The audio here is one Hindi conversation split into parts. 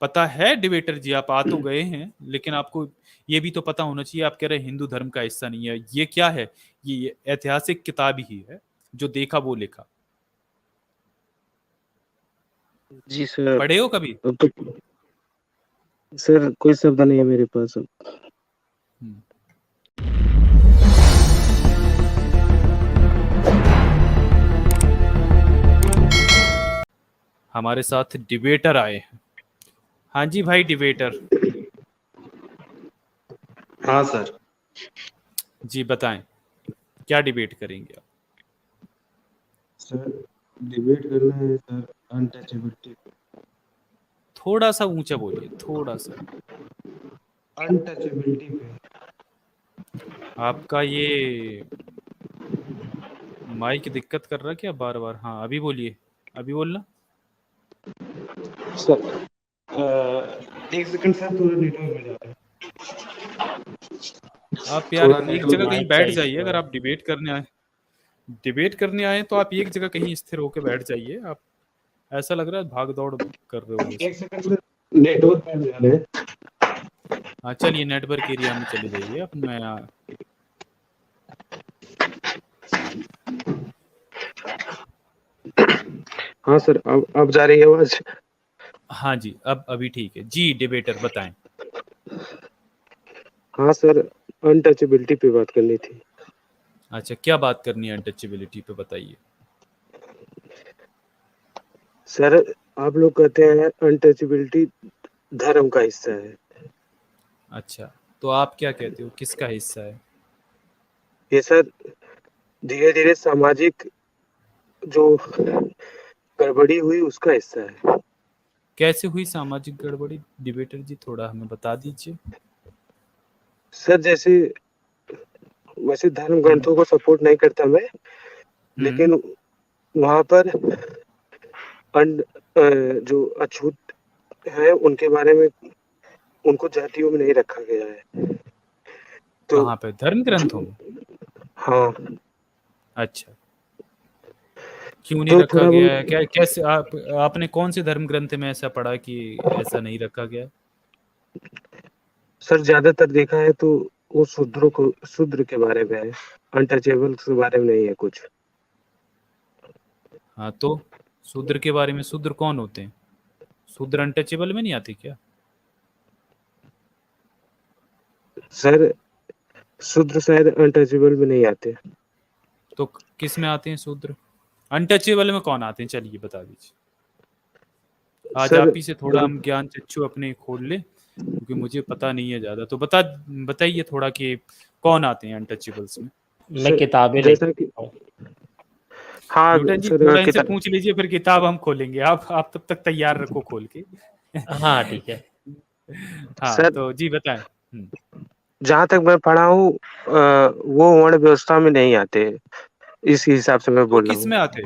पता है डिबेटर जी, आप आ तो गए हैं, लेकिन आपको ये भी तो पता होना चाहिए। आप कह रहे हैं हिंदू धर्म का हिस्सा नहीं है, ये क्या है? ये ऐतिहासिक किताब ही है, जो देखा वो लिखा। जी सर। पढ़े हो कभी? अब तो सर कोई शब्द नहीं है मेरे पास अब। हम्म। हमारे साथ डिबेटर आए हैं। हाँ जी भाई डिबेटर हाँ सर। जी, बताएं क्या डिबेट करेंगे आप? सर डिबेट करना है सर अनटचेबिलिटी। थोड़ा सा ऊंचा बोलिए, थोड़ा सा। अनटचेबिलिटी पे। आपका ये माइक दिक्कत कर रहा है क्या बार बार? हाँ अभी बोलिए, अभी बोलना। सर एक सेकंड सर, थोड़ा नेटवर्क में जा रहा है। आप यार थोड़ा एक नेटवर्क जगह कहीं माइक बैठ सही जाइए। से अगर आप डिबेट करने आए, डिबेट करने आए तो आप एक जगह कहीं स्थिर होकर बैठ जाइए। आप ऐसा लग रहा है भाग दौड़ कर रहे हो जैसे। एक सेकंड सर, नेटवर्क में जा रहे हैं। हाँ चलिए, नेटवर्क एरिया में चले जाइए अब। मैं हाँ सर, अब जा रही है आवाज? हाँ जी, अब अभी ठीक है जी। डिबेटर बताएं। हाँ सर, अनटचेबिलिटी पे बात करनी थी। अच्छा, क्या बात करनी है अनटचेबिलिटी पे, बताइए। सर आप लोग कहते हैं अनटचेबिलिटी धर्म का हिस्सा है। अच्छा, तो आप क्या कहते हो, किसका हिस्सा है? ये सर धीरे धीरे सामाजिक जो गड़बड़ी हुई उसका हिस्सा है। कैसे हुई सामाजिक गड़बड़ी डिबेटर जी, थोड़ा हमें बता दीजिए। सर जैसे, वैसे धर्म ग्रंथों को सपोर्ट नहीं करता मैं, हम्म। लेकिन वहां पर जो अछूत है उनके बारे में, उनको जातियों में नहीं रखा गया है। तो कहाँ पे, धर्म ग्रंथों में? हाँ, अच्छा, क्यों नहीं तो रखा थोड़ा गया है? बहुत क्या, कैसे आपने कौन से धर्म ग्रंथ में ऐसा पढ़ा कि ऐसा नहीं रखा गया? सर ज्यादातर देखा है तो वो शूद्र के बारे में है, अनटचेबल के बारे में नहीं है कुछ। हाँ तो शूद्र के बारे में, शूद्र कौन होते हैं? शूद्र अनटचेबल में नहीं आते क्या? सर शूद्र शायद अनटचेबल में नहीं आते। तो किस में आते हैं शूद्र? अनटचेबल में कौन आते हैं, चलिए बता दीजिए। आज सर आप ही से थोड़ा हम ज्ञान चक्षु अपने खोल ले, क्योंकि मुझे पता नहीं है ज्यादा। तो बताइए थोड़ा कि कौन आते हैं अनटचेबल्स में। मैं सर किताबें जैसा लेके कि, हूँ। हाँ न्यूटन जी, सर थोड़ा इनसे किताब, पूछ लीजिए, फिर किताब हम खोलेंगे। आप तब तक तैयार रखो खोल के। हाँ ठीक है। हाँ सर तो जी बताएं। जहाँ तक मैं पढ़ा हूँ वो वर्ण व्यवस्था में नहीं आते, इस हिसाब से मैं तो बोल रहा किस हूँ। में आते?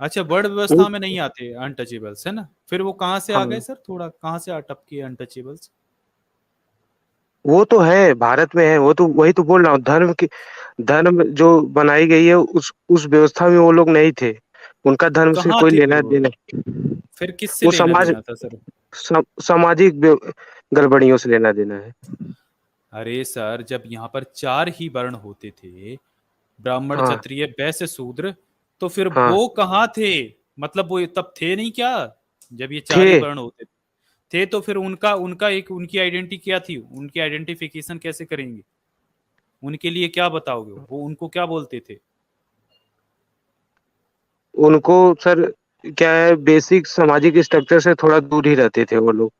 अच्छा, वर्ड वो- व्यवस्था में नहीं आते अनटचेबल्स, है ना? फिर वो कहाँ से आ गए हाँ, सर? थोड़ा कहाँ से टपके अनटचेबल्स? वो तो है भारत में है, वो तो वही तो बोल रहा हूँ, धर्म जो बनाई गई है उस व्यवस्था में वो लोग नहीं थे, उनका धर्म से कहाँ कोई थे फिर लेना वो? देना, फिर किससे वो लेना देना था सर? सामाजिक गड़बड़ियों से लेना देना है। अरे सर, जब यहाँ पर चार ही वर्ण होते थे, ब्राह्मण हाँ क्षत्रिय वैश्य शूद्र, तो फिर हाँ, वो कहाँ थे? मतलब वो तब थे नहीं क्या, जब ये चार थे। ही वर्ण होते थे? तो फिर उनका उनका एक उनकी आइडेंटिटी क्या थी? उनकी आइडेंटिफिकेशन कैसे करेंगे? उनके लिए क्या बताओगे? वो उनको क्या बोलते थे? उनको सर क्या है, बेसिक सामाजिक स्ट्रक्चर से थोड़ा दूर ही रहते थे वो लोग।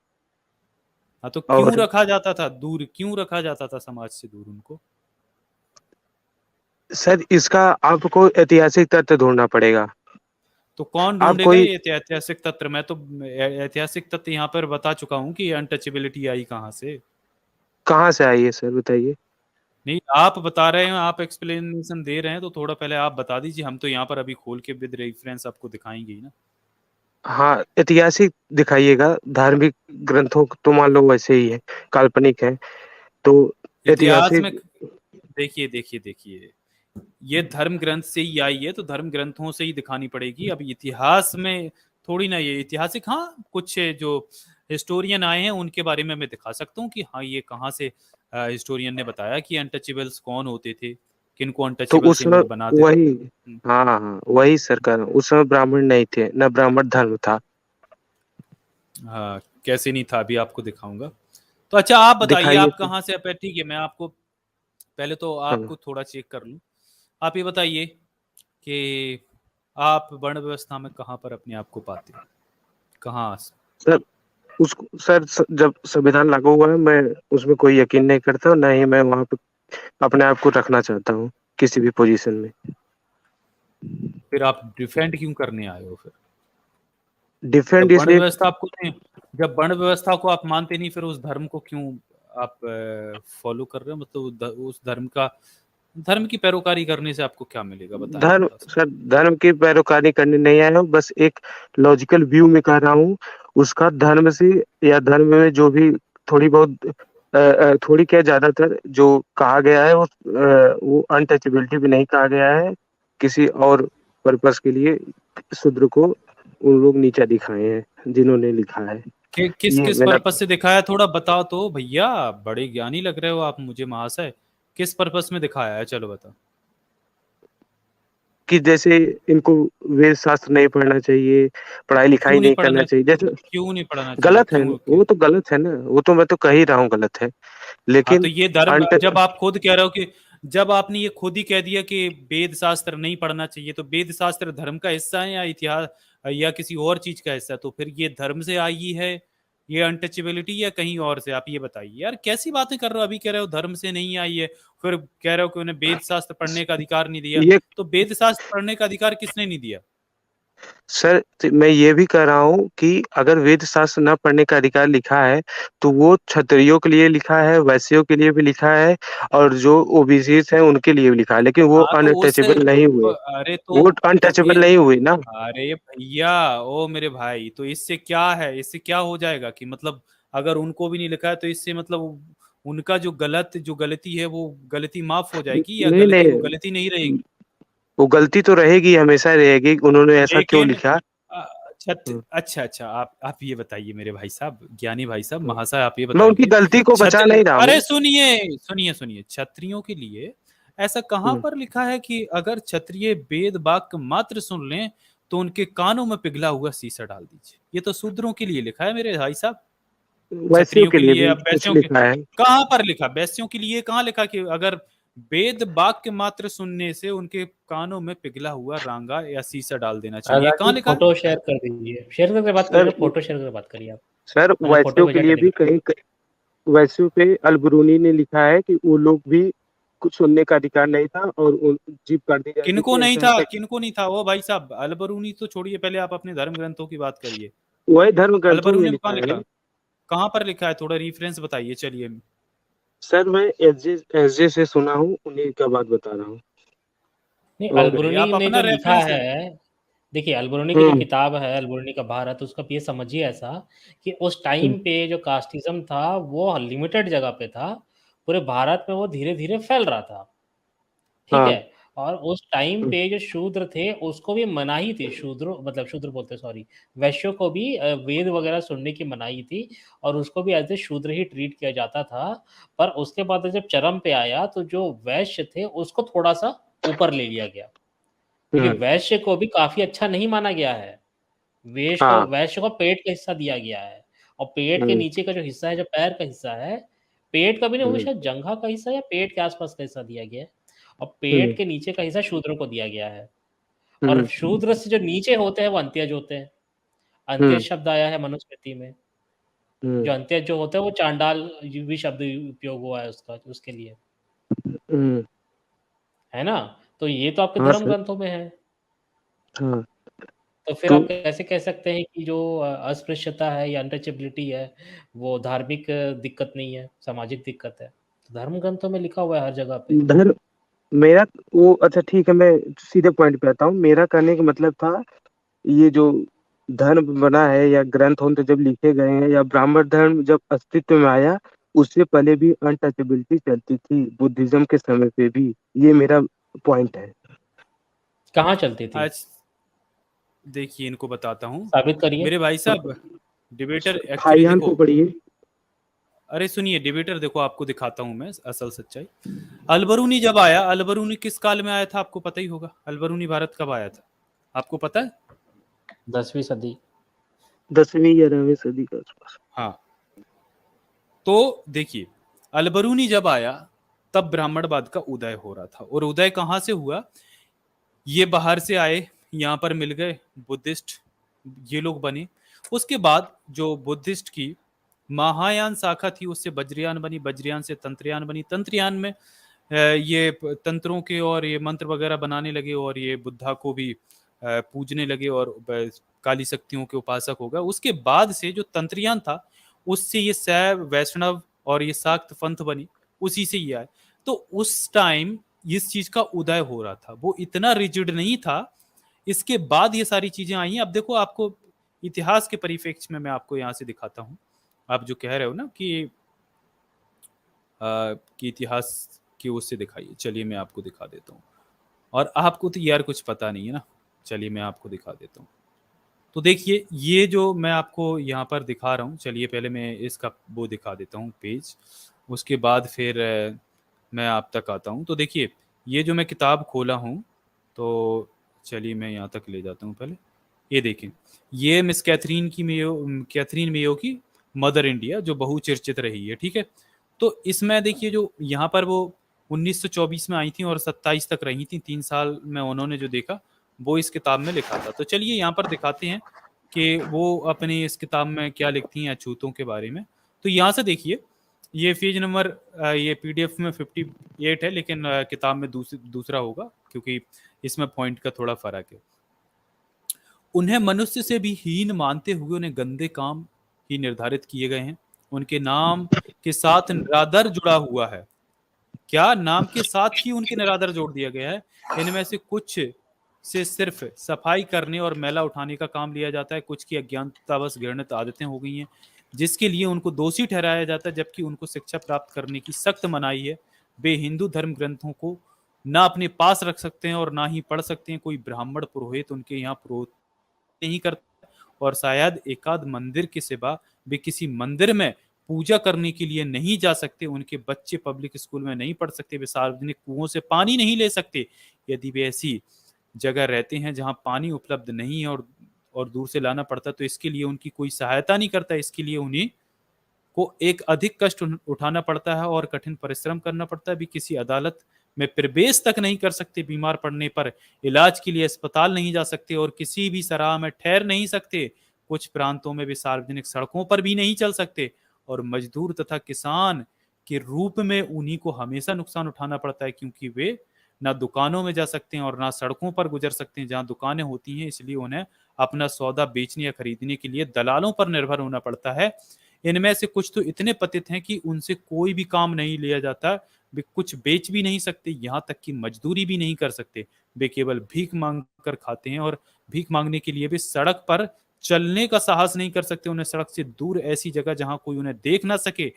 हाँ तो क्यों और रखा जाता था दूर, क्यों रखा जाता था समाज से दूर उनको? सर इसका आपको ऐतिहासिक तथ्य ढूंढना पड़ेगा। तो कौन आप ढूंढेगा कोई ये ऐतिहासिक तथ्य? मैं तो ऐतिहासिक तथ्य यहाँ पर बता चुका हूँ कि अनटचेबिलिटी आई कहाँ से। कहाँ से आई है सर, बताइए। नहीं, आप बता रहे हैं, आप एक्सप्लेनेशन दे रहे हैं, तो थोड़ा पहले आप बता दीजिए। हम तो यहाँ पर अभी खोल के विद रेफरेंस आपको दिखाएंगे ही ना। हाँ, ऐतिहासिक दिखाइएगा, धार्मिक ग्रंथों तो मान लो वैसे ही है, काल्पनिक है, तो इतिहास में ऐतिहासिक। देखिए, ये धर्म ग्रंथ से ही आई है, तो धर्म ग्रंथों से ही दिखानी पड़ेगी। अब इतिहास में थोड़ी ना ये ऐतिहासिक, हाँ कुछ जो हिस्टोरियन आए हैं उनके बारे में मैं दिखा सकता हूँ कि हाँ ये कहाँ से हिस्टोरियन ने बताया कि अनटचेबल्स कौन होते थे, किनको तो अनटचेबल उस समय सिंबल बनाते थे। वही, हाँ हाँ वही सरकार, उस समय ब्राह्मण नहीं थे, न ब्राह्मण धर्म था। हाँ कैसे नहीं था, अभी आपको दिखाऊंगा। तो अच्छा आप बताइए दिखाइए आप तो। कहाँ से आप, ठीक है मैं आपको पहले तो हाँ आपको थोड़ा चेक कर लूँ। आप ये बताइए कि आप वर्ण व्यवस्था में कहाँ पर अपने आप को पाते हैं, कहाँ। सर, जब संविधान लागू हुआ है, मैं उसमें कोई यकीन नहीं करता, ना ही मैं वहां पे अपने आप को रखना चाहता हूँ किसी भी पोजीशन में। फिर आप डिफेंड क्यों करने आए हो फिर? डिफेंड जब वर्ण इसलिए। व्यवस्था आपको नहीं, जब वर्ण व्यवस्था को आप मानते नहीं, फिर उस धर्म को क्यों आप फॉलो कर रहे हो? मतलब उस धर्म का, धर्म की पैरोकारी करने से आपको क्या मिलेगा, बताएं धर्म थोड़ा सा। सर, धर्म की पैरोकारी करने नहीं आया हूँ, बस एक लॉजिकल व्यू में कह रहा हूँ। उसका धर्म से या धर्म में जो भी थोड़ी बहुत थोड़ी क्या ज्यादातर जो कहा गया है, वो अनटचेबिलिटी भी नहीं कहा गया है। किसी और पर्पस के लिए शूद्र को उन लोग नीचा दिखाए हैं जिन्होंने लिखा है। किस ये किस मेरा, पर्पस से दिखाया, थोड़ा बताओ तो भैया, बड़े ज्ञानी लग रहे हो आप मुझे महाशय। किस पर्पस में दिखाया है, चलो बताओ। कि जैसे इनको वेद शास्त्र नहीं पढ़ना चाहिए, पढ़ाई लिखाई क्यों नहीं नहीं करना पढ़ना, चाहिए, जैसे क्यों नहीं पढ़ना चाहिए, गलत है। क्यों क्यों? वो तो गलत है ना, वो तो मैं तो कह ही रहा हूँ गलत है, हाँ तो लेकिन ये धर्म, अंट जब आप खुद कह रहे हो कि, जब आपने ये खुद ही कह दिया कि वेद शास्त्र नहीं पढ़ना चाहिए, तो वेद शास्त्र धर्म का हिस्सा है या इतिहास या किसी और चीज का हिस्सा है? तो फिर ये धर्म से आई है ये अनटचेबिलिटी, या कहीं और से? आप ये बताइए यार, कैसी बातें कर रहे हो? अभी कह रहे हो धर्म से नहीं आई है, फिर कह रहे हो कि उन्हें वेद शास्त्र पढ़ने का अधिकार नहीं दिया। ये तो वेद शास्त्र पढ़ने का अधिकार किसने नहीं दिया? सर, मैं ये भी कह रहा हूँ कि अगर वेद शास्त्र न पढ़ने का अधिकार लिखा है, तो वो क्षत्रियों के लिए लिखा है, वैश्यों के लिए भी लिखा है, और जो ओबीसी हैं उनके लिए भी लिखा है, लेकिन वो हाँ तो उससे, अनटचेबल नहीं हुए। अरे वो तो अनटचेबल नहीं हुए ना। अरे भैया, ओ मेरे भाई, तो इससे क्या है, इससे क्या हो जाएगा कि मतलब अगर उनको भी नहीं लिखा है तो इससे मतलब उनका जो गलती है वो गलती माफ हो जाएगी, या नहीं गलती वो नहीं, गलती नहीं रहेगी? वो गलती तो रहेगी, हमेशा रहेगी, उन्होंने ऐसा क्यों लेकिन लिखा। अच्छा अच्छा, आप ये बताइए मेरे भाई साहब, ज्ञानी भाई साहब, महाशय, आप ये मैं उनकी बताइए। गलती को बचा छत्र नहीं रहा अरे हूँ। सुनिए सुनिए सुनिए, क्षत्रियों के लिए ऐसा कहाँ हम्म, पर लिखा है कि अगर क्षत्रिय वेद वाक्य मात्र सुन लें तो उनके कानों में पिघला हुआ शीशा डाल दीजिए? ये तो शूद्रों के लिए लिखा है मेरे भाई साहब, वैश्यों क्षत्रियों के के लिए लिए, भी अब कुछ वैश्यों के लिखा है। कहाँ पर लिखा? वैश्यों के लिए कहाँ लिखा कि अगर वेद वाक्य मात्र सुनने से उनके कानों में पिघला हुआ रांगा या शीशा डाल देना चाहिए? आजाद कहाँ जी लिखा है? फोटो शेयर कर दीजिए, शेयर करके बात करिए सर ना, फोटो शेयर करके बात करिए आप। सर मैंने फोटो वैश्यों के भेजा लिए भी टेलीग्राम। कहीं, वैश्यों पे अलबरूनी ने लिखा है कि वो लोग भी कुछ सुनने का अधिकार नहीं था, और जीभ काट दी जाती किनको थी, नहीं ऐसा था, ऐसा। किनको नहीं था वो भाई साहब? अलबरूनी तो छोड़िए, पहले आप अपने धर्म ग्रंथों की बात करिए। वही धर्म ग्रंथों में अलबरूनी में लिखा कहाँ है। लिखा, कहाँ पर लिखा है? थोड़ा रेफरेंस बताइए चलिए। सर मैं एसजे से सुना हूँ, उन्हीं का बात बता रहा हूँ। नहीं, और अरे अलबरूनी आप ने अपना जो लिखा रेफरेंस, है, देखिए अलबरूनी की जो हम्म किताब है, अलबरूनी का भारत, उसका ये समझिए ऐसा कि उस हम्म, टाइम पे जो कास्टिज्म था वो लिमिटेड जगह पे था, पूरे भारत में वो धीरे धीरे फैल रहा था, ठीक हाँ है। और उस टाइम हम्म, पे जो शूद्र थे उसको भी मनाही थी, शूद्र मतलब शूद्र बोलते सॉरी, वैश्यों को भी वेद वगैरह सुनने की मनाही थी, और उसको भी एज ए शूद्र ही ट्रीट किया जाता था। पर उसके बाद जब चरम पे आया तो जो वैश्य थे उसको थोड़ा सा ऊपर ले लिया गया, क्योंकि हम्म, वैश्य को भी काफ़ी अच्छा नहीं माना गया है। हाँ वैश्य को पेट का हिस्सा दिया गया है, और पेट के हम्म, नीचे का जो हिस्सा है, जो पैर का हिस्सा है, पेट का भी नहीं, वो भी हम्म, शायद जंघा का हिस्सा या पेट के आस-पास का हिस्सा दिया गया है, और पेट हम्म, के नीचे का हिस्सा शूद्रों को दिया गया है। और हम्म, शूद्र से जो नीचे होते हैं वो अंत्यज होते हैं। अंत्यज हम्म, शब्द आया है मनुस्मृति में। हम्म, जो अंत्यज जो होते हैं वो चांडाल भी शब्द उपयोग हुआ है उसका, उसके लिए, हम्म, है ना? तो ये तो आपके हाँ धर्म सर, ग्रंथों में है। हाँ। तो फिर तो आप कैसे कह सकते हैं कि जो अस्पृश्यता है या अनटचेबिलिटी है, वो धार्मिक दिक्कत नहीं है, सामाजिक दिक्कत है। तो धर्म ग्रंथों में लिखा हुआ है हर जगह पे। धर्म, मेरा, वो अच्छा ठीक है, मैं सीधे पॉइंट पे आता हूँ। मेरा कहने का मतलब था, ये जो धर्म बना है या ग्रंथ हों तो जब लिखे गए हैं, या ब्राह्मण धर्म जब अस्तित्व में आया, उससे पहले भी अनटचेबिलिटी चलती थी, बुद्धिज्म के समय पे भी। ये मेरा पॉइंट है। कहाँ चलती थी? आज देखिए इनको बताता हूँ साबित करिए। मेरे भाई साहब। डिबेटर एक्चुअली फाइयान देखो, को पढ़िए। अरे सुनिए, डिबेटर देखो आपको दिखाता हूं मैं असल सच्चाई। अलबरूनी जब आया, अलबरूनी किस काल में आया था आपको पता ही होगा। अलबरूनी भारत कब आया था आपको पता है? 10वीं सदी। 10वीं 11वीं सदी के आसपास। हाँ, तो देखिए, अलबरूनी जब आया तब ब्राह्मणवाद का उदय हो रहा था। और उदय कहाँ से हुआ? ये बाहर से आए, यहाँ पर मिल गए बुद्धिस्ट, ये लोग बने। उसके बाद जो बुद्धिस्ट की महायान शाखा थी उससे वज्रयान बनी, वज्रयान से तंत्रयान बनी, तंत्रयान में ये तंत्रों के और ये मंत्र वगैरह बनाने लगे और ये बुद्धा को भी पूजने लगे और काली शक्तियों के उपासक हो गए। उसके बाद से जो तंत्रयान था उससे ये शैव, वैष्णव और ये शाक्त पंथ बनी, उसी से ये आए। तो उस टाइम इस चीज का उदय हो रहा था, वो इतना रिजिड नहीं था। इसके बाद ये सारी चीजें आई हैं। अब देखो, आपको इतिहास के परिप्रेक्ष्य में मैं आपको यहाँ से दिखाता हूँ। आप जो कह रहे हो ना कि इतिहास की उससे दिखाइए, चलिए मैं आपको दिखा देता हूँ। और आपको तो यार कुछ पता नहीं है ना, चलिए मैं आपको दिखा देता हूँ। तो देखिए, ये जो मैं आपको यहाँ पर दिखा रहा हूँ, चलिए पहले मैं इसका वो दिखा देता हूँ पेज, उसके बाद फिर मैं आप तक आता हूँ। तो देखिए, ये जो मैं किताब खोला हूँ, तो चलिए मैं यहाँ तक ले जाता हूँ पहले। ये देखें, ये मिस कैथरीन मेयो की मदर इंडिया, जो बहुचर्चित रही है, ठीक है। तो इसमें देखिए, जो यहाँ पर वो 1924 में आई थी और 27 तक रही थी, 3 साल में उन्होंने जो देखा वो इस किताब में लिखा था। तो चलिए यहाँ पर दिखाते हैं कि वो अपनी इस किताब में क्या लिखती हैं अछूतों के बारे में। तो यहाँ से देखिए, ये पेज नंबर ये पीडीएफ में 58 है, लेकिन किताब में दूसरा होगा, क्योंकि इसमें पॉइंट का थोड़ा फर्क है। उन्हें मनुष्य से भी हीन मानते हुए उन्हें गंदे काम ही निर्धारित किए गए हैं। उनके नाम के साथ निरादर जुड़ा हुआ है। क्या? नाम के साथ ही उनके निरादर जोड़ दिया गया है। इनमें से कुछ से सिर्फ सफाई करने और मैला उठाने का काम लिया जाता है, कुछ की अज्ञानतावश घृणित आदतें हो गई हैं जिसके लिए उनको दोषी ठहराया जाता है, जबकि उनको शिक्षा प्राप्त करने की सख्त मनाही है। वे हिंदू धर्म ग्रंथों को ना अपने पास रख सकते हैं और ना ही पढ़ सकते हैं। कोई ब्राह्मण पुरोहित उनके यहाँ पुरोहित नहीं करता, और शायद एकाध मंदिर के सिवा वे किसी मंदिर में पूजा करने के लिए नहीं जा सकते। उनके बच्चे पब्लिक स्कूल में नहीं पढ़ सकते, वे सार्वजनिक कुओं से पानी नहीं ले सकते। यदि वे ऐसी जगह रहते हैं जहां पानी उपलब्ध नहीं है और दूर से लाना पड़ता, तो इसके लिए उनकी कोई सहायता नहीं करता। इसके लिए उन्हें को एक अधिक कष्ट उठाना पड़ता है और कठिन परिश्रम करना पड़ता है। भी किसी अदालत में प्रवेश तक नहीं कर सकते, बीमार पड़ने पर इलाज के लिए अस्पताल नहीं जा सकते और किसी भी सराह में ठहर नहीं सकते। कुछ प्रांतों में वे सार्वजनिक सड़कों पर भी नहीं चल सकते और मजदूर तथा किसान के रूप में उन्हीं को हमेशा नुकसान उठाना पड़ता है, क्योंकि वे ना दुकानों में जा सकते हैं और ना सड़कों पर गुजर सकते हैं जहां दुकानें होती हैं। इसलिए उन्हें अपना सौदा बेचने या खरीदने के लिए दलालों पर निर्भर होना पड़ता है। इनमें से कुछ तो इतने पतित हैं कि उनसे कोई भी काम नहीं लिया जाता। वे कुछ बेच भी नहीं सकते, यहाँ तक कि मजदूरी भी नहीं कर सकते। वे केवल भीख मांग कर खाते हैं और भीख मांगने के लिए वे सड़क पर चलने का साहस नहीं कर सकते। उन्हें सड़क से दूर ऐसी जगह जहां कोई उन्हें देख ना सके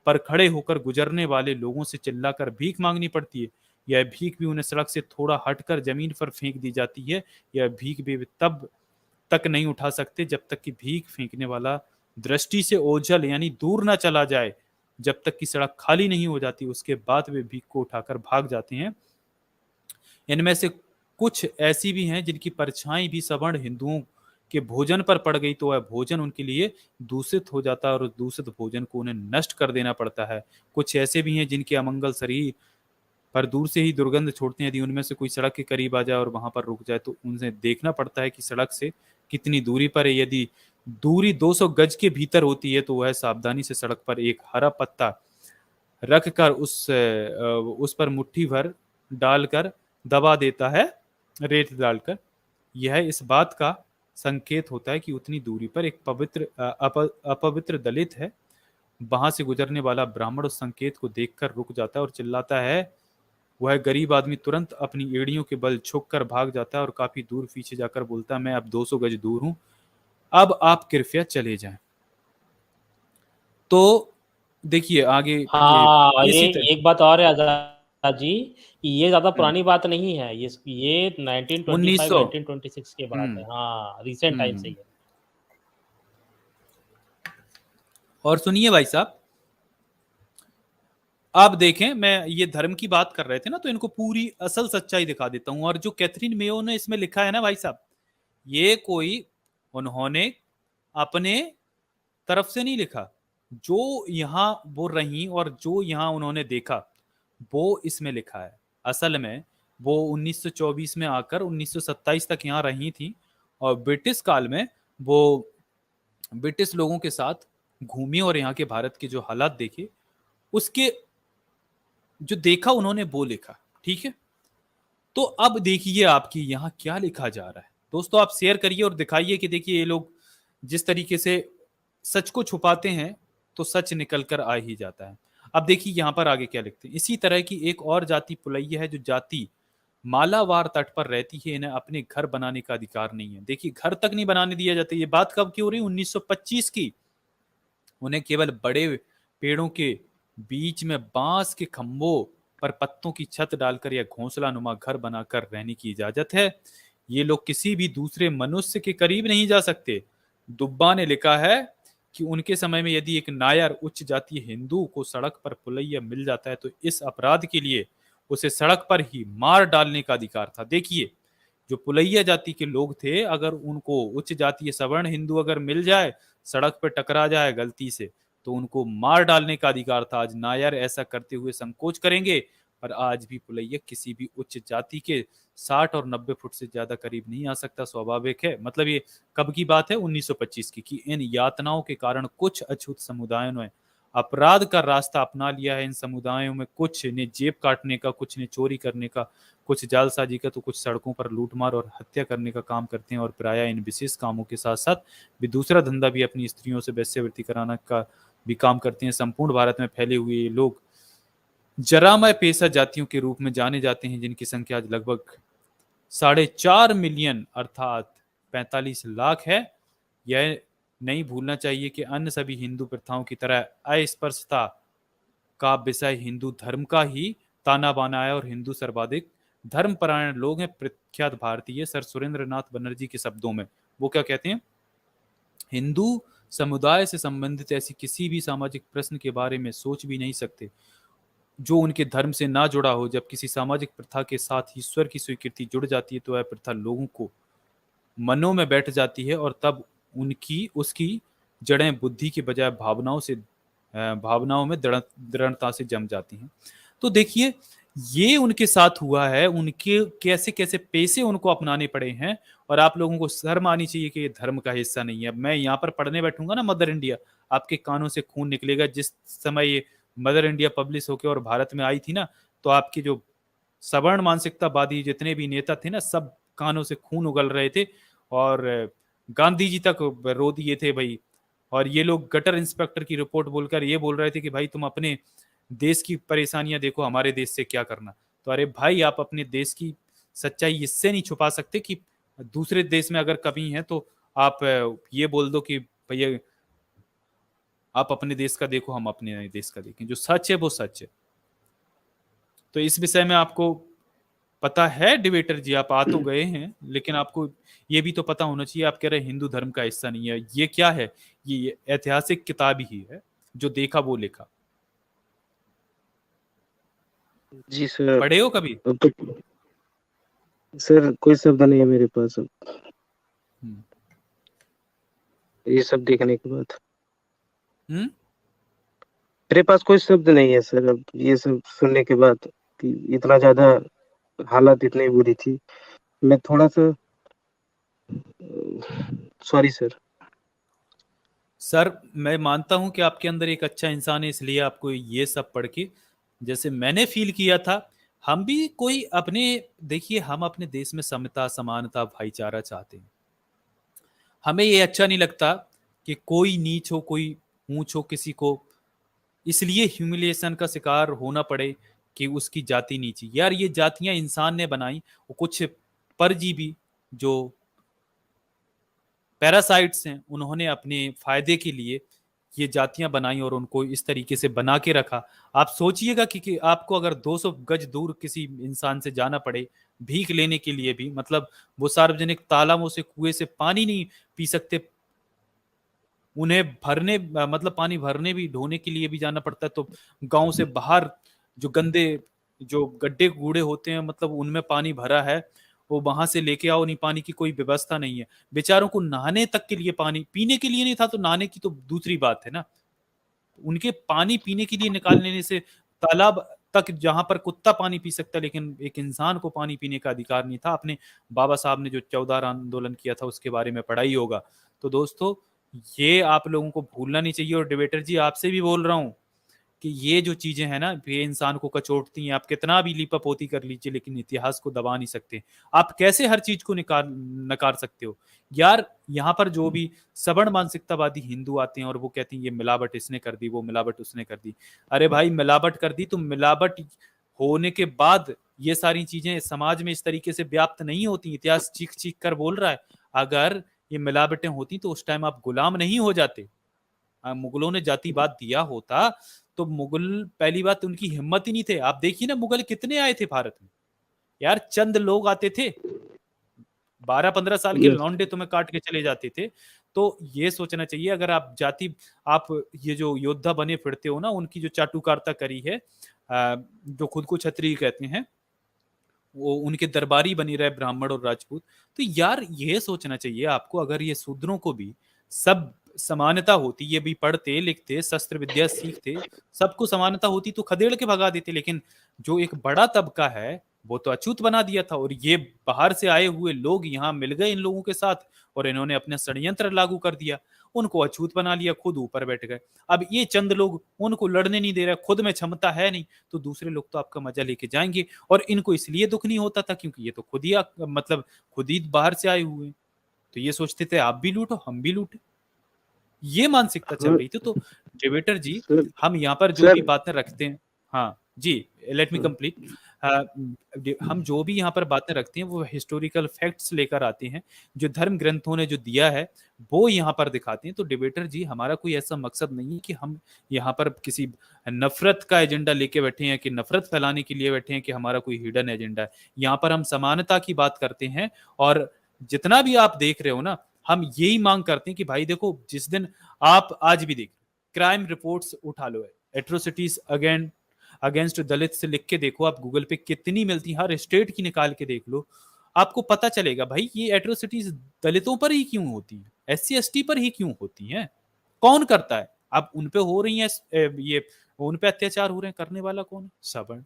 पर खड़े होकर गुजरने वाले लोगों से चिल्लाकर भीख मांगनी पड़ती है। यह भीख भी उन्हें सड़क से थोड़ा हटकर जमीन पर फेंक दी जाती है। यह भीख भी वे तब तक नहीं उठा सकते जब तक कि भीख फेंकने वाला दृष्टि से ओझल यानी दूर ना चला जाए। जब तक कि सड़क खाली नहीं हो जाती, उसके बाद वे भीख को उठाकर भाग जाते हैं। इनमें से कुछ ऐसी भी हैं जिनकी परछाई भी सवर्ण हिंदुओं के भोजन पर पड़ गई तो वह भोजन उनके लिए दूषित हो जाता है और उस दूषित भोजन को उन्हें नष्ट कर देना पड़ता है। कुछ ऐसे भी हैं जिनके अमंगल शरीर पर दूर से ही दुर्गंध छोड़ते हैं। यदि उनमें से कोई सड़क के करीब आ जाए और वहां पर रुक जाए तो उनसे देखना पड़ता है कि सड़क से कितनी दूरी पर है। यदि दूरी 200 गज के भीतर होती है तो वह सावधानी से सड़क पर एक हरा पत्ता रखकर उस पर मुट्ठी भर डालकर दबा देता है, रेत डालकर। यह इस बात का संकेत होता है कि उतनी दूरी पर एक अपवित्र दलित है। वहां से गुजरने वाला ब्राह्मण उस संकेत को देखकर रुक जाता है और चिल्लाता है। वह गरीब आदमी तुरंत अपनी एड़ियों के बल झुककर भाग जाता है और काफी दूर पीछे जाकर बोलता है, मैं अब 200 गज दूर हूं, अब आप कृपया चले जाएं। तो देखिए आगे हाँ, ये इसी तरह एक बात और है आजाद जी कि ये ज्यादा पुरानी बात नहीं है। ये 1925 1900 1926 की बात है। हाँ, रिसेंट टाइम से ही है। और सुनिए भाई साहब, आप देखें, मैं ये धर्म की बात कर रहे थे ना, तो इनको पूरी असल सच्चाई दिखा देता हूं। और जो कैथरीन मेयो ने इसमें लिखा है ना भाई साहब, ये कोई उन्होंने अपने तरफ से नहीं लिखा। जो यहाँ वो रही और जो यहाँ उन्होंने देखा वो इसमें लिखा है। असल में वो 1924 में आकर 1927 तक यहाँ रही थी और ब्रिटिश काल में वो ब्रिटिश लोगों के साथ घूमी और यहाँ के भारत के जो हालात देखे, उसके जो देखा उन्होंने वो लिखा। ठीक है, तो अब देखिए आपकी यहाँ क्या लिखा जा रहा है। दोस्तों आप शेयर करिए और दिखाइए कि देखिए ये लोग जिस तरीके से सच को छुपाते हैं तो सच निकल कर आ ही जाता है। अब देखिए यहाँ पर आगे क्या लिखते हैं। इसी तरह की एक और जाति पुलैया है, जो जाति मालावार तट पर रहती है, इन्हें अपने घर बनाने का अधिकार नहीं है। देखिए घर तक नहीं बनाने दिया जाता। ये बात कब की हो रही है? 1925 की। उन्हें केवल बड़े पेड़ों के बीच में बांस के खंभों पर पत्तों की छत डालकर या घोंसला नुमा घर बनाकर रहने की इजाजत है। ये लोग किसी भी दूसरे मनुष्य के करीब नहीं जा सकते। दुब्बा ने लिखा है कि उनके समय में यदि एक नायर उच्च जातीय हिंदू को सड़क पर पुलैया मिल जाता है तो इस अपराध के लिए उसे सड़क पर ही मार डालने का अधिकार था। देखिए जो पुलैया जाति के लोग थे, अगर उनको उच्च जातीय सवर्ण हिंदू अगर मिल जाए, सड़क पर टकरा जाए गलती से, तो उनको मार डालने का अधिकार था। आज नायर ऐसा करते हुए संकोच करेंगे, पर आज भी पुलैया किसी भी उच्च जाति के 60 और 90 फुट से ज्यादा करीब नहीं आ सकता। स्वाभाविक है। मतलब ये कब की बात है? 1925 की। कि इन यातनाओं के कारण कुछ अछूत समुदायों ने अपराध का रास्ता अपना लिया है। इन समुदायों में कुछ ने जेब काटने का, कुछ ने चोरी करने का, कुछ जालसाजी का, तो कुछ सड़कों पर लूटमार और हत्या करने का काम करते हैं। और प्रायः इन विशेष कामों के साथ साथ भी दूसरा धंधा भी अपनी स्त्रियों से वेश्यावृत्ति कराना का भी काम करते हैं। संपूर्ण भारत में फैले हुए ये लोग जरामय पेशा जातियों के रूप में जाने जाते हैं, जिनकी संख्या आज लगभग 4.5 मिलियन अर्थात 45 लाख है। यह नहीं भूलना चाहिए कि अन्य सभी हिंदू प्रथाओं की तरह अस्पृश्यता का विषय हिंदू धर्म का ही ताना बाना है और हिंदू सर्वाधिक धर्मपरायण लोग हैं। प्रख्यात भारतीय सर सुरेंद्र नाथ बनर्जी के शब्दों में वो क्या कहते हैं? हिंदू समुदाय से संबंधित ऐसी किसी भी सामाजिक प्रश्न के बारे में सोच भी नहीं सकते जो उनके धर्म से ना जुड़ा हो। जब किसी सामाजिक प्रथा के साथ ईश्वर की स्वीकृति जुड़ जाती है तो वह प्रथा लोगों को मनों में बैठ जाती है और तब उनकी उसकी जड़ें बुद्धि के बजाय भावनाओं में दृढ़ता से जम जाती हैं। तो देखिए ये उनके साथ हुआ है। उनके कैसे कैसे पेशे उनको अपनाने पड़े हैं और आप लोगों को शर्म आनी चाहिए कि ये धर्म का हिस्सा नहीं है। मैं यहाँ पर पढ़ने बैठूंगा ना मदर इंडिया, आपके कानों से खून निकलेगा। जिस समय ये मदर इंडिया पब्लिश होकर और भारत में आई थी ना, तो आपके जो सवर्ण मानसिकतावादी जितने भी नेता थे ना, सब कानों से खून उगल रहे थे और गांधी जी तक रो दिए थे भाई। और ये लोग गटर इंस्पेक्टर की रिपोर्ट बोलकर ये बोल रहे थे कि भाई तुम अपने देश की परेशानियां देखो, हमारे देश से क्या करना। तो अरे भाई आप अपने देश की सच्चाई इससे नहीं छुपा सकते कि दूसरे देश में अगर कमी है तो आप ये बोल दो कि भैया आप अपने देश का देखो, हम अपने देश का देखें। जो सच है वो सच है। तो इस विषय में आपको पता है डिबेटर जी, आप आ तो गए हैं, लेकिन आपको ये भी तो पता होना चाहिए। आप कह रहे हैं हिंदू धर्म का हिस्सा नहीं है, ये क्या है? ये ऐतिहासिक किताब ही है, जो देखा वो लिखा। जी सर। पढ़े हो कभी? अब तो सर कोई शब्द नहीं है मेरे पास अब, ये सब देखने के बाद मेरे पास कोई शब्द नहीं है सर। अब ये सब सुनने के बाद कि इतना ज्यादा हालत इतनी बुरी थी, मैं थोड़ा सा सॉरी सर। सर मैं मानता हूं कि आपके अंदर एक अच्छा इंसान है, इसलिए आपको ये सब पढ़ के जैसे मैंने फील किया था। हम भी कोई अपने, देखिए हम अपने देश में समता, समानता, भाईचारा चाहते हैं। हमें ये अच्छा नहीं लगता कि कोई नीच हो, कोई ऊंच हो, किसी को इसलिए ह्यूमिलिएशन का शिकार होना पड़े कि उसकी जाति नीची। यार ये जातियां इंसान ने बनाई, वो कुछ परजीवी जो पैरासाइट्स हैं उन्होंने अपने फायदे के लिए ये जातियां बनाई और उनको इस तरीके से बना के रखा। आप सोचिएगा कि आपको अगर 200 गज दूर किसी इंसान से जाना पड़े भीख लेने के लिए भी, मतलब वो सार्वजनिक तालाबों से, कुएं से पानी नहीं पी सकते, उन्हें भरने मतलब पानी भरने भी, ढोने के लिए भी जाना पड़ता है, तो गांव से बाहर जो गंदे जो गड्ढे कूड़े होते हैं, मतलब उनमें पानी भरा है, वो वहां से लेके आओ, नहीं पानी की कोई व्यवस्था नहीं है। बेचारों को नहाने तक के लिए पानी, पीने के लिए नहीं था तो नहाने की तो दूसरी बात है ना। उनके पानी पीने के लिए निकाल लेने से, तालाब तक जहां पर कुत्ता पानी पी सकता है, लेकिन एक इंसान को पानी पीने का अधिकार नहीं था। आपने बाबा साहब ने जो 14 आंदोलन किया था उसके बारे में पढ़ा ही होगा। तो दोस्तों, ये आप लोगों को भूलना नहीं चाहिए। और डिबेटर जी, आपसे भी बोल रहा हूं कि ये जो चीजें हैं ना, ये इंसान को कचोटती हैं। आप कितना भी लीपापोती कर लीजिए, लेकिन इतिहास को दबा नहीं सकते। आप कैसे हर चीज को नकार सकते हो यार। यहाँ पर जो भी सवर्ण मानसिकतावादी हिंदू आते हैं और वो कहते हैं ये मिलावट इसने कर दी, वो मिलावट उसने कर दी। अरे भाई, मिलावट कर दी तो मिलावट होने के बाद ये सारी चीजें समाज में इस तरीके से व्याप्त नहीं होती। इतिहास चीख चीख कर बोल रहा है। अगर ये मिलावटें होती तो उस टाइम आप गुलाम नहीं हो जाते। मुगलों ने जातिवाद दिया होता तो मुगल, पहली बात उनकी हिम्मत ही नहीं थे। आप देखिए ना, मुगल कितने आए थे भारत में यार, चंद लोग आते थे, 12-15 साल के यस लौंडे तुम्हें काट के चले जाते थे। तो ये सोचना चाहिए, अगर आप जाति, आप ये जो योद्धा बने फिरते हो ना, उनकी जो चाटुकारिता करी है, जो खुद को क्षत्रिय कहते हैं, वो उनके दरबारी बनी रहे ब्राह्मण और राजपूत। तो यार ये सोचना चाहिए आपको, अगर ये शूद्रों को भी सब समानता होती, ये भी पढ़ते लिखते शस्त्र विद्या सीखते, सबको समानता होती तो खदेड़ के भगा देते। लेकिन जो एक बड़ा तबका है वो तो अछूत बना दिया था। और ये बाहर से आए हुए लोग यहाँ मिल गए इन लोगों के साथ, और इन्होंने अपना षड्यंत्र लागू कर दिया, उनको अछूत बना लिया, खुद ऊपर बैठ गए। अब ये चंद लोग उनको लड़ने नहीं दे रहे, खुद में क्षमता है नहीं, तो दूसरे लोग तो आपका मजा लेके जाएंगे। और इनको इसलिए दुख नहीं होता था क्योंकि ये तो खुद ही मतलब खुद ही बाहर से आए हुए हैं। तो ये सोचते थे आप भी लूटो हम भी लूटे, ये मानसिकता चल हाँ रही थी। तो डिबेटर जी, सर। हम यहाँ पर जो भी सर बातें रखते हैं, हाँ जी, लेट मी कंप्लीट। हम जो भी यहाँ पर बातें रखते हैं वो हिस्टोरिकल फैक्ट्स लेकर आते हैं, जो धर्म ग्रंथों ने जो दिया है वो यहाँ पर दिखाते हैं। तो डिबेटर जी, हमारा कोई ऐसा मकसद नहीं है कि हम यहाँ पर किसी नफरत का एजेंडा लेके बैठे हैं, कि नफरत फैलाने के लिए बैठे हैं, कि हमारा कोई हिडन एजेंडा है। यहाँ पर हम समानता की बात करते हैं। और जितना भी आप देख रहे हो ना, हम यही मांग करते हैं कि भाई देखो, जिस दिन आप आज भी देख, क्राइम रिपोर्ट्स उठा लो, एट्रोसिटीज अगेंस्ट दलित से लिख के देखो आप गूगल पे, कितनी मिलती है, हर स्टेट की निकाल के देख लो, आपको पता चलेगा भाई ये एट्रोसिटीज दलितों पर ही क्यों होती है, SC ST पर ही क्यों होती है, कौन करता है। अब उन पे हो रही है ये, उन पे अत्याचार हो रहे हैं, करने वाला कौन है, सवर्ण।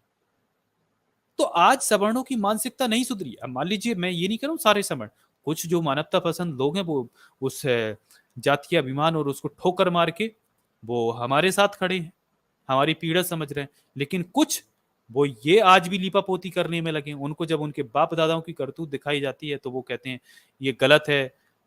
तो आज सवर्णों की मानसिकता नहीं सुधरी। अब मान लीजिए, मैं ये नहीं कह रहा हूँ सारे सवर्ण, कुछ जो मानवता पसंद लोग हैं वो उस जातीय अभिमान और उसको ठोकर मार के वो हमारे साथ खड़े हैं, हमारी पीड़ा समझ रहे हैं। लेकिन कुछ वो ये आज भी लीपापोती करने में लगे हैं। उनको जब उनके बाप दादाओं की करतूत दिखाई जाती है तो वो कहते हैं ये गलत है,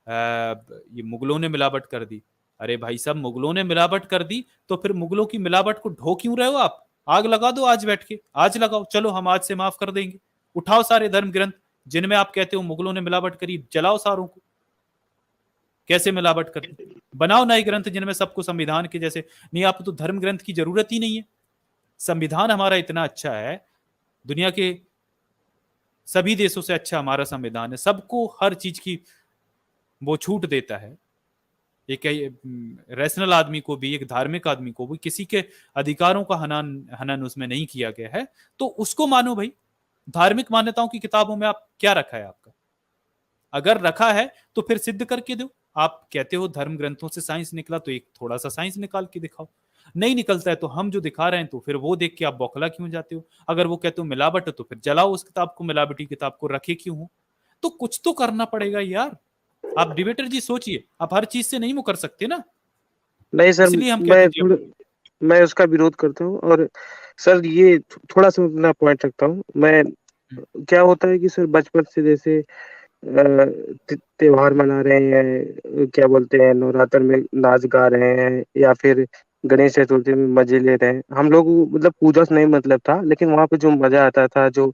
ये मुगलों ने मिलावट कर दी। अरे भाई साहब, मुगलों ने मिलावट कर दी तो फिर मुगलों की मिलावट को ढो क्यों रहे हो आप। आग लगा दो आज बैठ के, आज लगाओ, चलो हम आज से माफ कर देंगे। उठाओ सारे धर्म ग्रंथ जिनमें आप कहते हो मुगलों ने मिलावट करी, जलाओ सारों को, कैसे मिलावट करते, बनाओ नए ग्रंथ जिनमें सबको संविधान के जैसे। नहीं, आपको तो धर्म ग्रंथ की जरूरत ही नहीं है, संविधान हमारा इतना अच्छा है, दुनिया के सभी देशों से अच्छा हमारा संविधान है, सबको हर चीज की वो छूट देता है। एक रैशनल आदमी को भी, एक धार्मिक आदमी को भी किसी के अधिकारों का हनन उसमें नहीं किया गया है। तो उसको मानो भाई। धार्मिक मान्यताओं की किताबों में आप क्या रखा है आपका, अगर रखा है तो फिर सिद्ध करके दो। आप कहते हो धर्म ग्रंथों से साइंस निकला, तो एक थोड़ा सा साइंस निकाल के दिखाओ। नहीं निकलता है तो हम जो दिखा रहे हैं, तो फिर वो देख के आप बौखला क्यों जाते हो। अगर वो कहते हो मिलावट है तो फिर जलाओ उस किताब को, मिलावटी किताब को, रखे क्यों हो। तो कुछ तो करना पड़ेगा यार। आप डिबेटर जी सोचिए, आप हर चीज से नहीं मुकर सकते ना, नहीं सर, इसलिए हम कहते हैं मैं उसका विरोध करता हूँ। और सर ये थोड़ा सा अपना पॉइंट रखता हूँ मैं। क्या होता है कि सर बचपन से जैसे त्योहार मना रहे हैं, क्या बोलते हैं, नवरात्र में नाच गा रहे हैं, या फिर गणेश चतुर्थी में मजे ले रहे हैं। हम लोग मतलब पूजा से नहीं मतलब था, लेकिन वहाँ पे जो मजा आता था, जो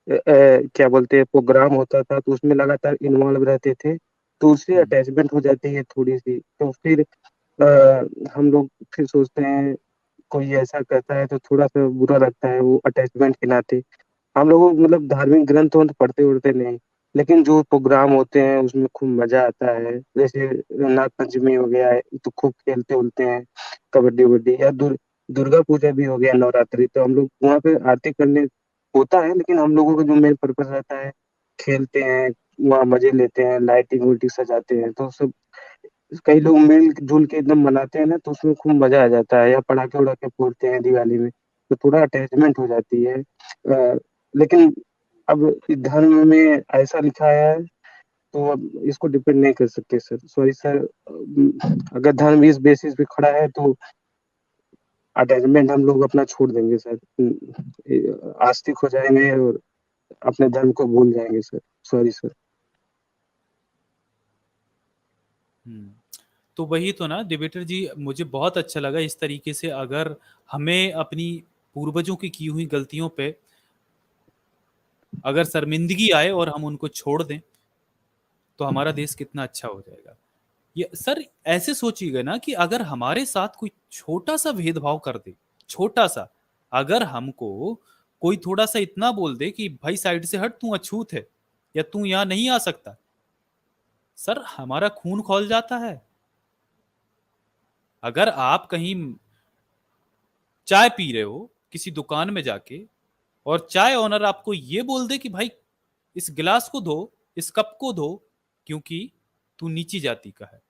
क्या बोलते हैं प्रोग्राम होता था, तो उसमें लगातार इन्वॉल्व रहते थे, तो उससे अटैचमेंट हो जाती है थोड़ी सी। तो फिर हम लोग फिर सोचते हैं, कोई ऐसा करता है तो थोड़ा सा बुरा लगता है, वो अटैचमेंट के नाते। हम लोग मतलब धार्मिक ग्रंथ तो पढ़ते उढ़ते नहीं, लेकिन जो प्रोग्राम होते हैं उसमें खूब मजा आता है, जैसे नाग पंचमी हो गया है तो खूब खेलते उलते हैं कबड्डी वबड्डी, या दुर्गा पूजा भी हो गया, नवरात्रि, तो हम लोग वहाँ पे आरती करने होता है, लेकिन हम लोगों का जो मेन पर्पस रहता है खेलते हैं, वहाँ मजे लेते हैं, लाइटिंग वुइटिंग सजाते हैं, तो सब कई लोग मिल जुल के एकदम मनाते हैं ना, तो उसमें खूब मजा आ जाता है, या पटाखे उड़ाके फोड़ते हैं दिवाली में, तो थोड़ा अटैचमेंट हो जाती है। लेकिन अब इस धर्म में ऐसा लिखा है तो अब इसको डिपेंड नहीं कर सकते सर, सॉरी सर। अगर धर्म इस बेसिस पे खड़ा है तो अटैचमेंट हम लोग अपना छोड़ देंगे सर, आस्तिक हो जाएंगे और अपने धर्म को भूल जाएंगे सर, सॉरी सर। हम्म। तो वही तो ना डिबेटर जी, मुझे बहुत अच्छा लगा इस तरीके से अगर हमें अपनी पूर्वजों की हुई गलतियों पे अगर शर्मिंदगी आए और हम उनको छोड़ दें तो हमारा देश कितना अच्छा हो जाएगा। ये सर ऐसे सोचिएगा ना कि अगर हमारे साथ कोई छोटा सा भेदभाव कर दे, छोटा सा, अगर हमको कोई थोड़ा सा इतना बोल दे कि भाई साइड से हट, तू अछूत है या तू यहां नहीं आ सकता, सर हमारा खून खौल जाता है। अगर आप कहीं चाय पी रहे हो किसी दुकान में जाके और चाय ऑनर आपको ये बोल दे कि भाई इस गिलास को धो, इस कप को धो, क्योंकि तू नीची जाति का है,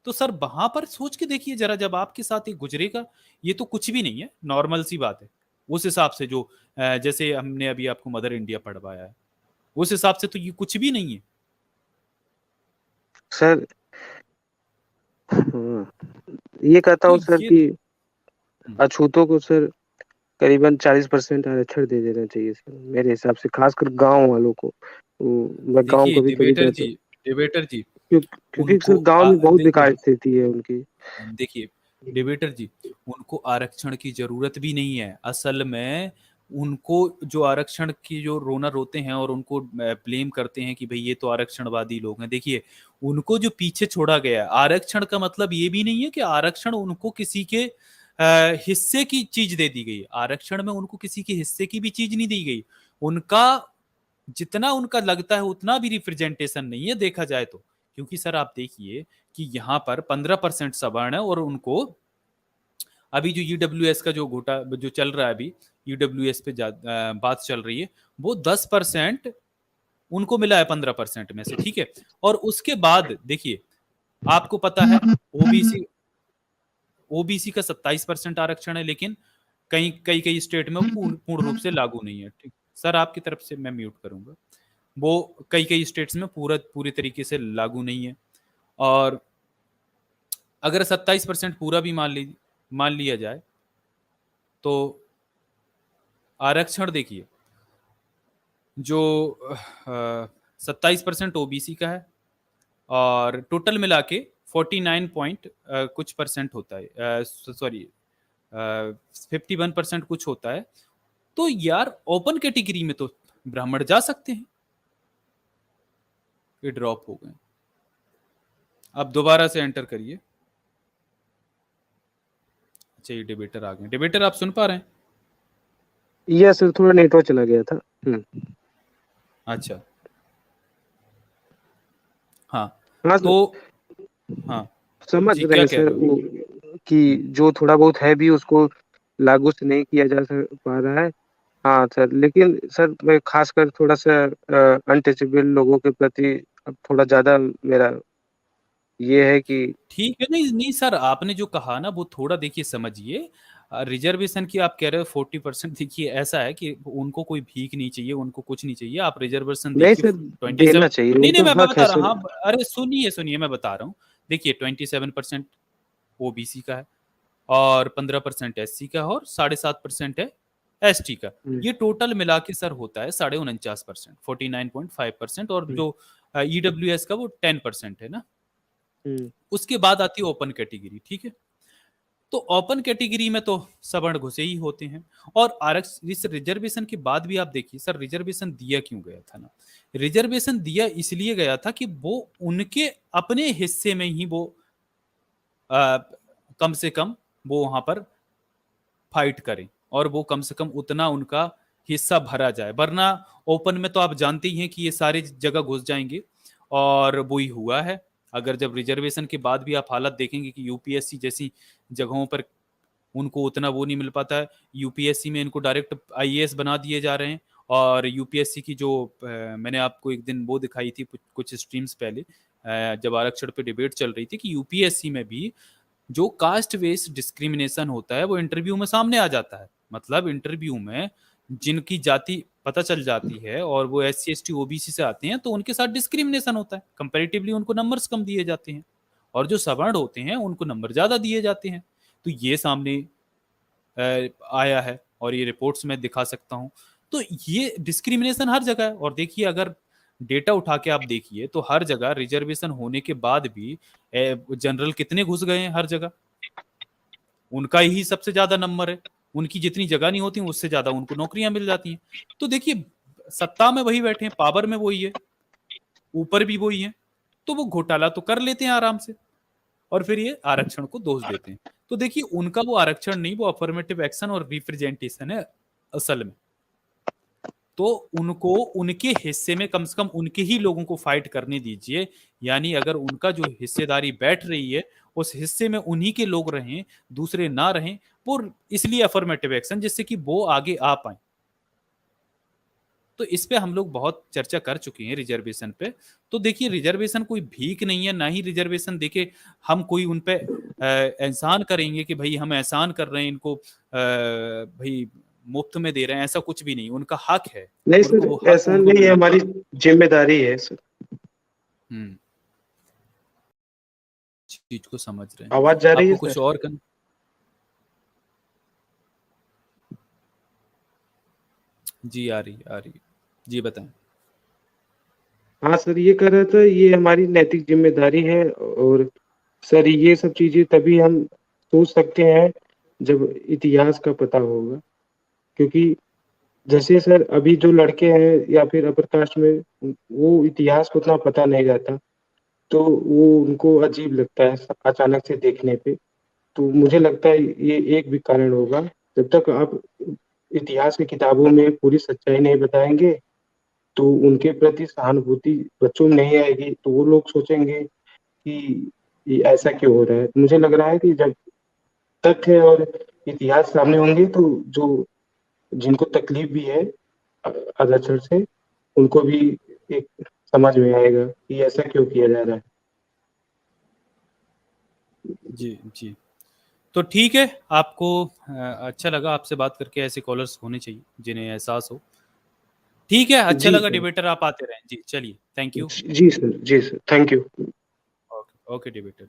तो सर वहां पर सोच के देखिए जरा, जब आपके साथ ये गुजरेगा, ये तो कुछ भी नहीं है, नॉर्मल सी बात है। उस हिसाब से जो जैसे हमने अभी आपको मदर इंडिया पढ़वाया है, उस हिसाब से तो ये कुछ भी नहीं है। सर ये कहता तो हूँ सर ये कि अछूतों को सर करीबन 40% आरक्षण दे देना चाहिए सर, मेरे हिसाब से, खासकर गांव वालों को। मैं गांव देखिए को भी कभी कहता हूँ, डिबेटर जी क्योंकि सर उनको गांव में बहुत देखिए बेकार स्थिति है उनकी। देखिए डिबेटर जी, उनको आरक्षण की जरूरत भी नहीं है असल में। उनको जो आरक्षण की जो रोना रोते हैं और उनको ब्लेम करते हैं कि भाई ये तो आरक्षणवादी लोग हैं, देखिए उनको जो पीछे छोड़ा गया है, आरक्षण का मतलब ये भी नहीं है कि आरक्षण उनको किसी के हिस्से की चीज दे दी गई। आरक्षण में उनको किसी के हिस्से की भी चीज नहीं दी गई। उनका जितना उनका लगता है उतना भी रिप्रेजेंटेशन नहीं है देखा जाए तो। क्योंकि सर आप देखिए कि यहाँ पर 15% सवर्ण है और उनको अभी जो ईडब्ल्यूएस का जो घोटा जो चल रहा है, अभी ईडब्ल्यूएस पे बात चल रही है, वो 10% उनको मिला है 15% में से, ठीक है। और उसके बाद देखिए आपको पता है ओबीसी ओबीसी का 27% आरक्षण है, लेकिन कई कई कई स्टेट में पूर्ण पूर्ण रूप से लागू नहीं है, ठीक। सर आपकी तरफ से मैं म्यूट करूंगा। वो कई कई स्टेट्स में पूरी तरीके से लागू नहीं है। और अगर 27% पूरा भी मान लिया जाए तो आरक्षण देखिए जो 27% ओबीसी का है और टोटल मिला के 49 पॉइंट कुछ परसेंट होता है, सॉरी 51% कुछ होता है। तो यार ओपन कैटेगरी में तो ब्राह्मण जा सकते हैं, ये ड्रॉप हो गए। अब दोबारा से एंटर करिए। अच्छा ये डिबेटर आ गए। डिबेटर आप सुन पा रहे हैं? यह सर थोड़ा नेटवर्क चला गया था। अच्छा हाँ। हाँ तो सर, हाँ समझ जी, रहे क्या हैं कह सर रहे हो? वो, कि जो थोड़ा बहुत है भी उसको लागू से नहीं किया जा पा रहा है। हाँ सर, लेकिन सर मैं खासकर थोड़ा सा अनटचेबल लोगों के प्रति अब थोड़ा ज्यादा मेरा ये है कि ठीक है, नहीं नहीं सर, आपने जो कहा ना वो थोड़ा देखिए समझिए। रिजर्वेशन की आप कह रहे हो 40%, देखिए ऐसा है कि उनको कोई भीख नहीं चाहिए, उनको कुछ नहीं चाहिए। आप रिजर्वेशन नहीं देखिए सर, 27। देना चाहिए, नहीं नहीं उनका मैं हक है बता रहा हूँ, सर। हाँ अरे सुनिए सुनिए मैं बता रहा हूँ। देखिए 27% ओबीसी का है और 15% एससी का है और 7.5% है एसटी का। हम्म, ये टोटल मिला के सर होता है 49%, 49.5%। और हम्म, जो ईडब्ल्यूएस का वो 10% है ना। हम्म, उसके बाद आती है ओपन कैटेगरी, ठीक है। तो ओपन कैटेगरी में तो सवर्ण घुसे ही होते हैं। और आरक्षण इस रिजर्वेशन के बाद भी आप देखिए सर, रिजर्वेशन दिया क्यों गया था ना? रिजर्वेशन दिया इसलिए गया था कि वो उनके अपने हिस्से में ही वो आ, कम से कम वो वहां पर फाइट करें और वो कम से कम उतना उनका हिस्सा भरा जाए, वरना ओपन में तो आप जानते ही हैं कि ये सारे जगह घुस जाएंगे, और वही हुआ है। अगर जब रिजर्वेशन के बाद भी आप हालत देखेंगे कि यूपीएससी जैसी जगहों पर उनको उतना वो नहीं मिल पाता है, यूपीएससी में इनको डायरेक्ट आईएएस बना दिए जा रहे हैं। और यूपीएससी की जो मैंने आपको एक दिन वो दिखाई थी कुछ स्ट्रीम्स पहले, जब आरक्षण पे डिबेट चल रही थी, कि यूपीएससी में भी जो कास्ट बेस्ड डिस्क्रिमिनेशन होता है वो इंटरव्यू में सामने आ जाता है। मतलब इंटरव्यू में जिनकी जाति पता चल जाती है और वो SC ST OBC से आते हैं, तो उनके साथ डिस्क्रिमिनेशन होता है, कंपैरेटिवली उनको नंबर्स कम दिए जाते हैं, और जो सवर्ण होते हैं उनको नंबर ज्यादा दिए जाते हैं। तो ये सामने आया है, और ये रिपोर्ट्स में दिखा सकता हूँ। तो ये डिस्क्रिमिनेशन हर जगह है। और देखिए, अगर डेटा उठा के आप देखिए तो हर जगह रिजर्वेशन होने के बाद भी जनरल कितने घुस गए हैं हर जगह, उनका ही सबसे ज्यादा नंबर है, उनकी जितनी जगह नहीं होती उससे ज्यादा उनको नौकरियां मिल जाती हैं। तो देखिए, सत्ता में वही बैठे हैं, पावर में वही है, ऊपर भी वही है, तो वो घोटाला तो कर लेते हैं आराम से, और फिर ये आरक्षण को दोष देते हैं। तो देखिए, उनका वो आरक्षण नहीं, वो अफर्मेटिव एक्शन और रिप्रेजेंटेशन है असल में। तो उनको उनके हिस्से में कम से कम उनके ही लोगों को फाइट करने दीजिए। यानी अगर उनका जो हिस्सेदारी बैठ रही है उस हिस्से में उन्हीं के लोग रहें, दूसरे ना रहें, वो इसलिए अफर्मेटिव एक्शन, जिससे कि वो आगे आ पाए। तो इस पे हम लोग बहुत चर्चा कर चुके हैं रिजर्वेशन पे। तो देखिए, रिजर्वेशन कोई भीख नहीं है, ना ही रिजर्वेशन देके हम कोई उन पे एहसान करेंगे कि भाई हम एहसान कर रहे हैं इनको, भाई मुफ्त में दे रहे हैं, ऐसा कुछ भी नहीं। उनका हक है, नहीं उनको सर, वो हक ऐसा उनको नहीं है, हमारी जिम्मेदारी है सर। चीज को समझ रहे हैं। आवाज जा रही है आपको कुछ सर? और करना? जी आ रही। जी बताएं। हाँ सर, ये कर रहा था, ये हमारी नैतिक जिम्मेदारी है। और सर, ये सब चीजें तभी हम सोच सकते हैं जब इतिहास का पता होगा। क्योंकि जैसे सर, अभी जो लड़के हैं या फिर अपर कास्ट में, वो इतिहास को उतना पता नहीं रहता, तो वो उनको अजीब लगता है अचानक से देखने पे। तो मुझे लगता है ये एक भी कारण होगा। जब तक आप इतिहास की किताबों में पूरी सच्चाई नहीं बताएंगे, तो उनके प्रति सहानुभूति बच्चों में नहीं आएगी, तो वो लोग सोचेंगे कि ये ऐसा क्यों हो रहा है। मुझे लग रहा है कि जब तथ्य और इतिहास सामने होंगे, तो जो जिनको तकलीफ भी है आरक्षण से, उनको भी एक समझ में आएगा कि ऐसा क्यों किया जा रहा है। जी। तो ठीक है, आपको अच्छा लगा आपसे बात करके। ऐसे कॉलर्स होने चाहिए जिन्हें एहसास हो। ठीक है, अच्छा जी लगा सर। डिबेटर, आप आते रहें। जी चलिए, थैंक यू। जी sir, thank you. Okay debater.